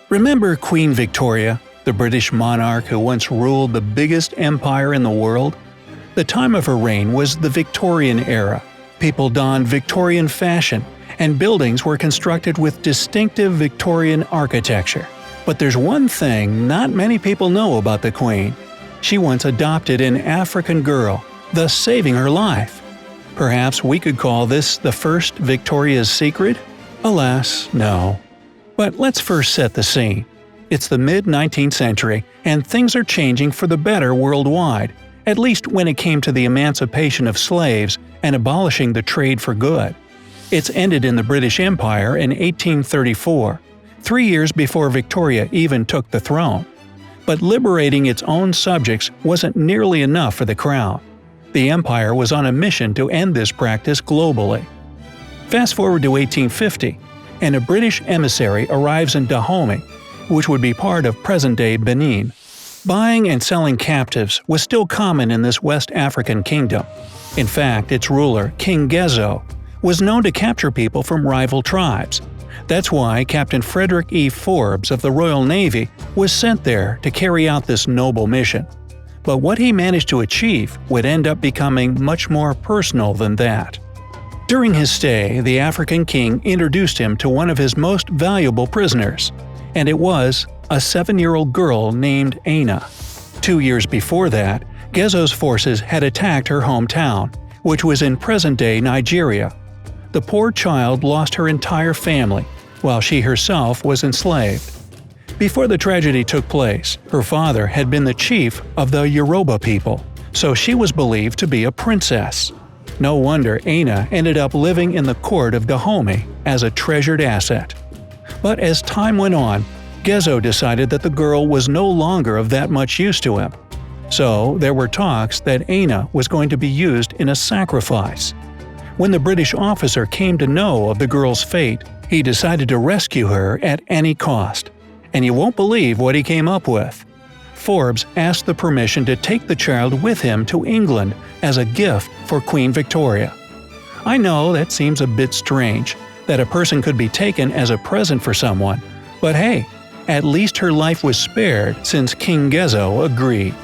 Remember Queen Victoria, the British monarch who once ruled the biggest empire in the world? The time of her reign was the Victorian era. People donned Victorian fashion, and buildings were constructed with distinctive Victorian architecture. But there's one thing not many people know about the Queen. She once adopted an African girl, thus saving her life. Perhaps we could call this the first Victoria's Secret? Alas, no. But let's first set the scene. It's the mid-19th century, and things are changing for the better worldwide, at least when it came to the emancipation of slaves and abolishing the trade for good. It's ended in the British Empire in 1834, 3 years before Victoria even took the throne. But liberating its own subjects wasn't nearly enough for the crown. The empire was on a mission to end this practice globally. Fast forward to 1850, and a British emissary arrives in Dahomey, which would be part of present-day Benin. Buying and selling captives was still common in this West African kingdom. In fact, its ruler, King Gezo, was known to capture people from rival tribes. That's why Captain Frederick E. Forbes of the Royal Navy was sent there to carry out this noble mission. But what he managed to achieve would end up becoming much more personal than that. During his stay, the African king introduced him to one of his most valuable prisoners, and it was a 7-year-old girl named Aina. 2 years before that, Gezo's forces had attacked her hometown, which was in present-day Nigeria. The poor child lost her entire family, while she herself was enslaved. Before the tragedy took place, her father had been the chief of the Yoruba people, so she was believed to be a princess. No wonder Aina ended up living in the court of Dahomey as a treasured asset. But as time went on, Gezo decided that the girl was no longer of that much use to him. So there were talks that Aina was going to be used in a sacrifice. When the British officer came to know of the girl's fate, he decided to rescue her at any cost. And you won't believe what he came up with. Forbes asked the permission to take the child with him to England as a gift for Queen Victoria. I know that seems a bit strange, that a person could be taken as a present for someone, but hey, at least her life was spared since King Gezo agreed.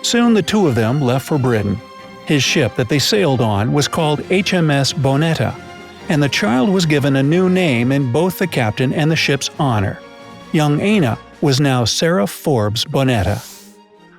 Soon the two of them left for Britain. His ship that they sailed on was called HMS Bonetta, and the child was given a new name in both the captain and the ship's honor. Young Aina was now Sarah Forbes Bonetta.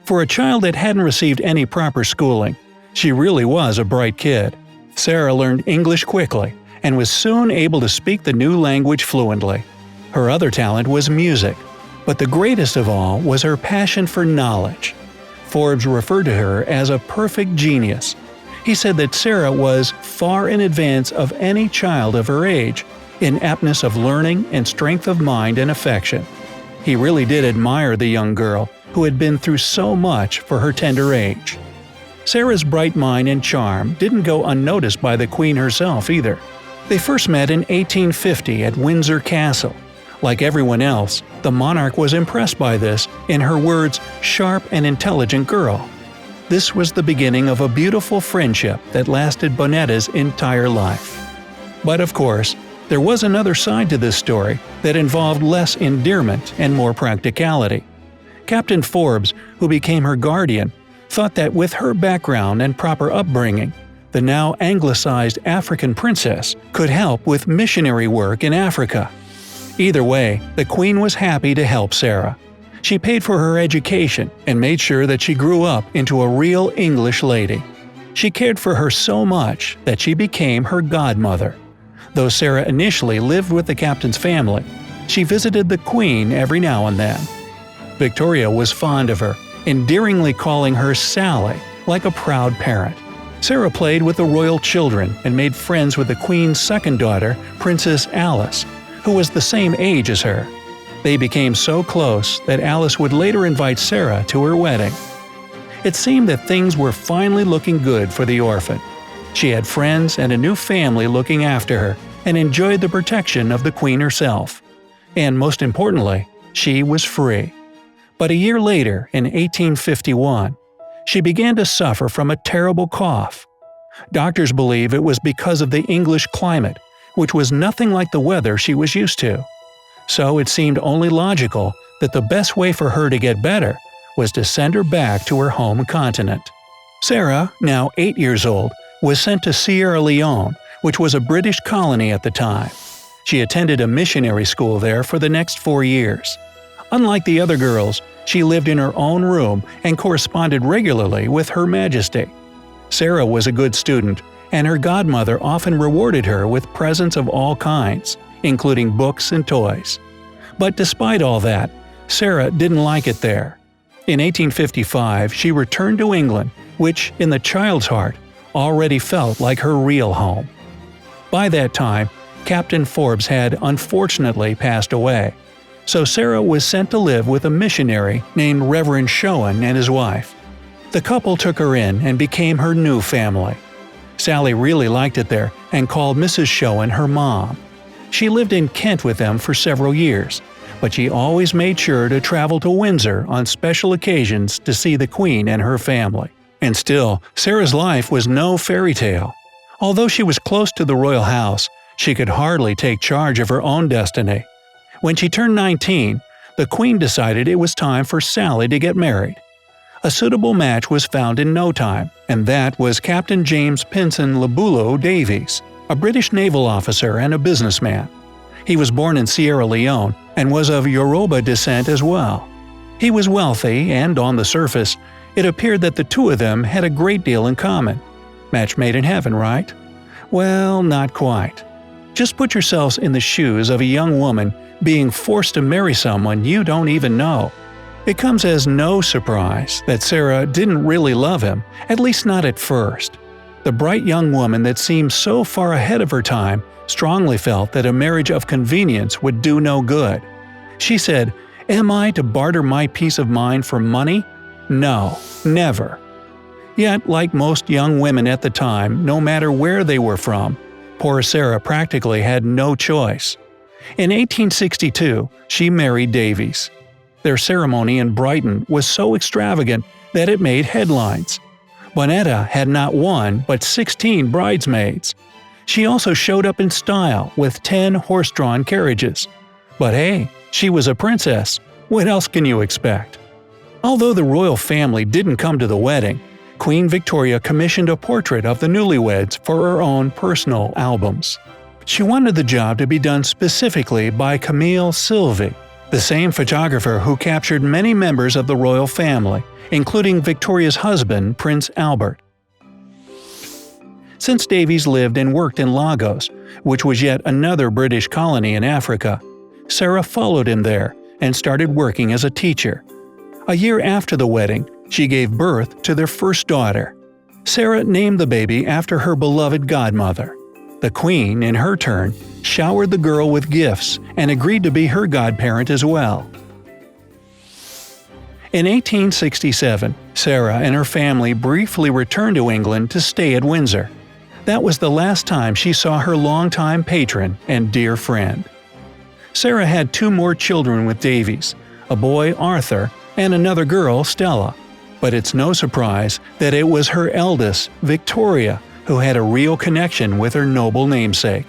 For a child that hadn't received any proper schooling, she really was a bright kid. Sarah learned English quickly and was soon able to speak the new language fluently. Her other talent was music, but the greatest of all was her passion for knowledge. Forbes referred to her as a perfect genius. He said that Sarah was far in advance of any child of her age in aptness of learning and strength of mind and affection. He really did admire the young girl, who had been through so much for her tender age. Sarah's bright mind and charm didn't go unnoticed by the Queen herself either. They first met in 1850 at Windsor Castle. Like everyone else, the monarch was impressed by this, in her words, sharp and intelligent girl. This was the beginning of a beautiful friendship that lasted Bonetta's entire life. But of course, there was another side to this story that involved less endearment and more practicality. Captain Forbes, who became her guardian, thought that with her background and proper upbringing, the now anglicized African princess could help with missionary work in Africa. Either way, the Queen was happy to help Sarah. She paid for her education and made sure that she grew up into a real English lady. She cared for her so much that she became her godmother. Though Sarah initially lived with the captain's family, she visited the Queen every now and then. Victoria was fond of her, endearingly calling her Sally, like a proud parent. Sarah played with the royal children and made friends with the Queen's second daughter, Princess Alice, who was the same age as her. They became so close that Alice would later invite Sarah to her wedding. It seemed that things were finally looking good for the orphan. She had friends and a new family looking after her and enjoyed the protection of the Queen herself. And most importantly, she was free. But a year later, in 1851, she began to suffer from a terrible cough. Doctors believe it was because of the English climate, which was nothing like the weather she was used to. So it seemed only logical that the best way for her to get better was to send her back to her home continent. Sarah, now 8 years old, was sent to Sierra Leone, which was a British colony at the time. She attended a missionary school there for the next 4 years. Unlike the other girls, she lived in her own room and corresponded regularly with Her Majesty. Sarah was a good student, and her godmother often rewarded her with presents of all kinds, including books and toys. But despite all that, Sarah didn't like it there. In 1855, she returned to England, which, in the child's heart, already felt like her real home. By that time, Captain Forbes had unfortunately passed away, so Sarah was sent to live with a missionary named Reverend Schoen and his wife. The couple took her in and became her new family. Sally really liked it there and called Mrs. Schoen her mom. She lived in Kent with them for several years, but she always made sure to travel to Windsor on special occasions to see the Queen and her family. And still, Sarah's life was no fairy tale. Although she was close to the royal house, she could hardly take charge of her own destiny. When she turned 19, the Queen decided it was time for Sally to get married. A suitable match was found in no time, and that was Captain James Pinson Labulo Davies, a British naval officer and a businessman. He was born in Sierra Leone and was of Yoruba descent as well. He was wealthy, and on the surface, it appeared that the two of them had a great deal in common. Match made in heaven, right? Well, not quite. Just put yourselves in the shoes of a young woman being forced to marry someone you don't even know. It comes as no surprise that Sarah didn't really love him, at least not at first. The bright young woman that seemed so far ahead of her time strongly felt that a marriage of convenience would do no good. She said, "Am I to barter my peace of mind for money? No, never." Yet, like most young women at the time, no matter where they were from, poor Sarah practically had no choice. In 1862, she married Davies. Their ceremony in Brighton was so extravagant that it made headlines. Bonetta had not one but 16 bridesmaids. She also showed up in style with 10 horse-drawn carriages. But hey, she was a princess. What else can you expect? Although the royal family didn't come to the wedding, Queen Victoria commissioned a portrait of the newlyweds for her own personal albums. She wanted the job to be done specifically by Camille Sylvie, the same photographer who captured many members of the royal family, including Victoria's husband, Prince Albert. Since Davies lived and worked in Lagos, which was yet another British colony in Africa, Sarah followed him there and started working as a teacher. A year after the wedding, she gave birth to their first daughter. Sarah named the baby after her beloved godmother. The Queen, in her turn, showered the girl with gifts and agreed to be her godparent as well. In 1867, Sarah and her family briefly returned to England to stay at Windsor. That was the last time she saw her longtime patron and dear friend. Sarah had 2 more children with Davies, a boy, Arthur, and another girl, Stella. But it's no surprise that it was her eldest, Victoria, who had a real connection with her noble namesake.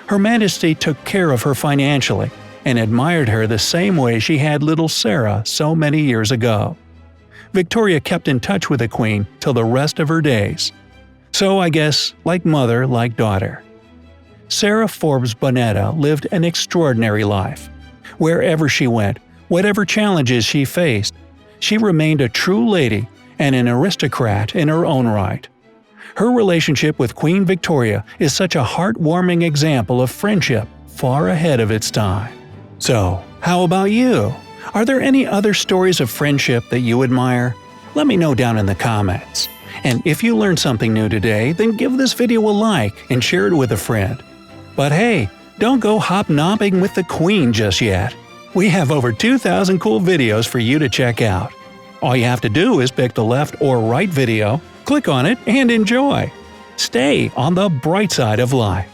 Her Majesty took care of her financially and admired her the same way she had little Sarah so many years ago. Victoria kept in touch with the Queen till the rest of her days. So I guess, like mother, like daughter. Sarah Forbes Bonetta lived an extraordinary life. Wherever she went, whatever challenges she faced, she remained a true lady and an aristocrat in her own right. Her relationship with Queen Victoria is such a heartwarming example of friendship far ahead of its time. So, how about you? Are there any other stories of friendship that you admire? Let me know down in the comments. And if you learned something new today, then give this video a like and share it with a friend. But hey, don't go hobnobbing with the Queen just yet. We have over 2,000 cool videos for you to check out. All you have to do is pick the left or right video, click on it, and enjoy. Stay on the bright side of life.